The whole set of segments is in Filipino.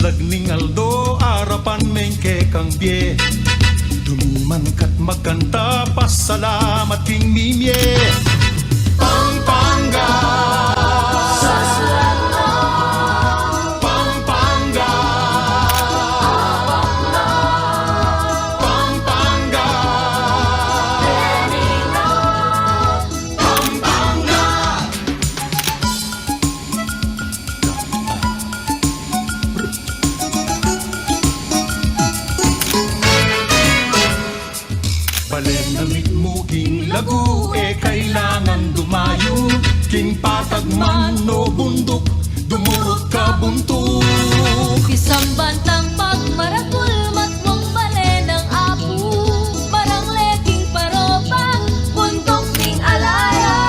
lagning aldo arapan mengke kang bie dumiman kat magkanta pasalamat king mimye Pampanga Pampanga Pampanga Pampanga Balen na mitmuging lagu kailangan dumayo king patagman no bundok dumurot ka buntok Isang bantang pagmarakul matwang bale ng apu Marang leking parobang bundok ning alaya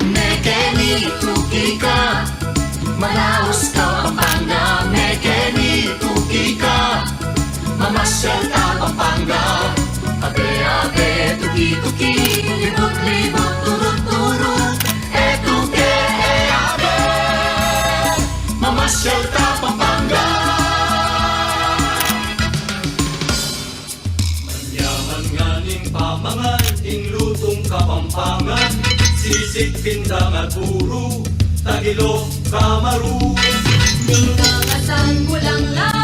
Mekeni tuki ka Manaus ka Pampanga Mekeni tuki ka Mamasyal ka Pampanga Abe-abe tuki-tuki Libut-libut turut-turut Etuke e-abe Mamasyal ka Pampanga Manyaman nga ning pamangan, ing lutong kapampangan, sisig pindang at puro, tagilo kamaru. Ning mga sangulang lang